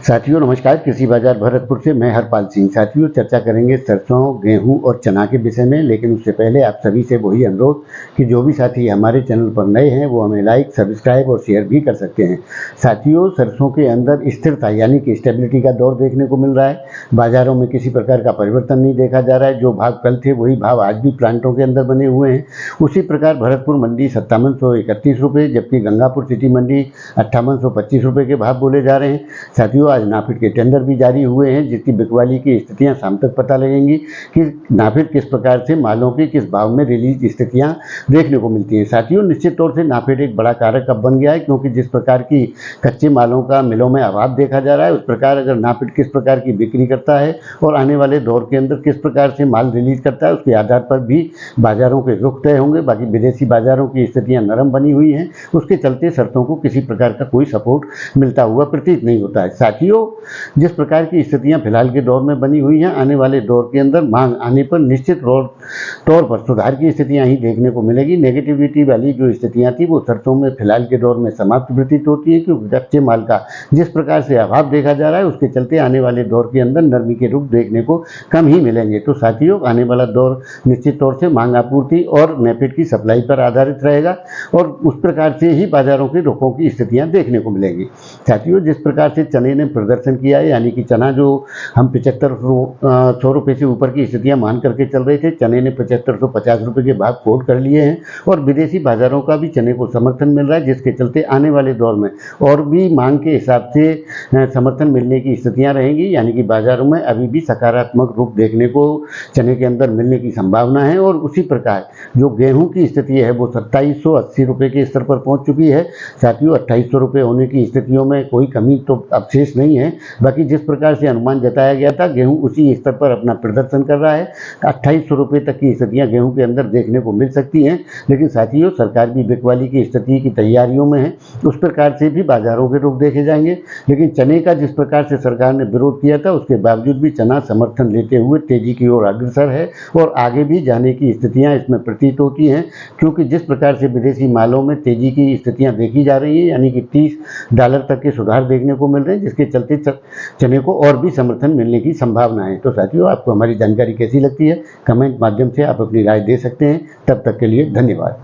साथियों नमस्कार। कृषि बाजार भरतपुर से मैं हरपाल सिंह। साथियों चर्चा करेंगे सरसों, गेहूं और चना के विषय में, लेकिन उससे पहले आप सभी से वही अनुरोध कि जो भी साथी हमारे चैनल पर नए हैं वो हमें लाइक, सब्सक्राइब और शेयर भी कर सकते हैं। साथियों सरसों के अंदर स्थिरता यानी कि स्टेबिलिटी का दौर देखने को मिल रहा है। बाजारों में किसी प्रकार का परिवर्तन नहीं देखा जा रहा है। जो भाव कल थे वही भाव आज भी प्लांटों के अंदर बने हुए हैं। उसी प्रकार भरतपुर मंडी 5731 रुपये, जबकि गंगापुर सिटी मंडी 5825 रुपये के भाव बोले जा रहे हैं। साथियों आज नाफेड के टेंडर भी जारी हुए हैं, जिसकी बिकवाली की स्थितियां शाम तक पता लगेंगी कि नाफेड किस प्रकार से मालों की किस भाव में रिलीज स्थितियां देखने को मिलती हैं। साथियों निश्चित तौर से नाफेड एक बड़ा कारक अब बन गया है, क्योंकि जिस प्रकार की कच्चे मालों का मिलों में अभाव देखा जा रहा है, उस प्रकार अगर नाफेड किस प्रकार की बिक्री करता है और आने वाले दौर के अंदर किस प्रकार से माल रिलीज करता है, उसके आधार पर भी बाजारों के रुख तय होंगे। बाकी विदेशी बाजारों की स्थितियां नरम बनी हुई हैं, उसके चलते शर्तों को किसी प्रकार का कोई सपोर्ट मिलता हुआ प्रतीत नहीं होता है। साथियों जिस प्रकार की स्थितियां फिलहाल के दौर में बनी हुई हैं, आने वाले दौर के अंदर मांग आने पर निश्चित तौर पर सुधार की स्थितियां ही देखने को मिलेगी। नेगेटिविटी वाली जो स्थितियां थी वो शर्तों में फिलहाल के दौर में समाप्त प्रतीत होती है, क्योंकि कच्चे माल का जिस प्रकार से अभाव देखा जा रहा है, उसके चलते आने वाले दौर के अंदर नरमी के रुख देखने को कम ही मिलेंगे। तो साथियों आने वाला दौर निश्चित तौर से मांग आपूर्ति और नेफेड की सप्लाई पर आधारित रहेगा और उस प्रकार से ही बाजारों के रुखों की स्थितियां देखने को मिलेंगी। साथियों जिस प्रकार से चने ने प्रदर्शन किया है, यानी कि चना जो हम 7500 रुपये से ऊपर की स्थितियां मान करके चल रहे थे, चने ने 7550 रुपये के भाव कोट कर लिए हैं और विदेशी बाजारों का भी चने को समर्थन मिल रहा है, जिसके चलते आने वाले दौर में और भी मांग के हिसाब से समर्थन मिलने की स्थितियां रहेंगी। यानी कि बाजारों में अभी भी सकारात्मक रुख देखने को चने के अंदर मिलने की संभावना है। और उसी प्रकार जो गेहूं की स्थिति है वो 2780 रुपये के स्तर पर पहुंच चुकी है। साथियों 2800 रुपये होने की स्थितियों में कोई कमी तो अवशेष नहीं है। बाकी जिस प्रकार से अनुमान जताया गया था, गेहूं उसी स्तर पर अपना प्रदर्शन कर रहा है। 2800 रुपये तक की स्थितियां गेहूं के अंदर देखने को मिल सकती हैं। लेकिन साथियों सरकार भी बिकवाली की स्थिति की तैयारियों में है, उस प्रकार से भी बाजारों के रुख देखे जाएंगे। लेकिन चने का जिस प्रकार से सरकार ने विरोध किया था, उसके बावजूद भी चना समर्थन लेते हुए तेजी की ओर अग्रसर है और आगे भी जाने की स्थितियां इसमें प्रतीत होती हैं, क्योंकि जिस प्रकार से विदेशी मालों में तेजी की स्थितियां देखी जा रही है, यानी कि $30 तक के सुधार देखने को मिल रहे हैं, जिसके चलते चने को और भी समर्थन मिलने की संभावना है। तो साथियों आपको हमारी जानकारी कैसी लगती है, कमेंट माध्यम से आप अपनी राय दे सकते हैं। तब तक के लिए धन्यवाद।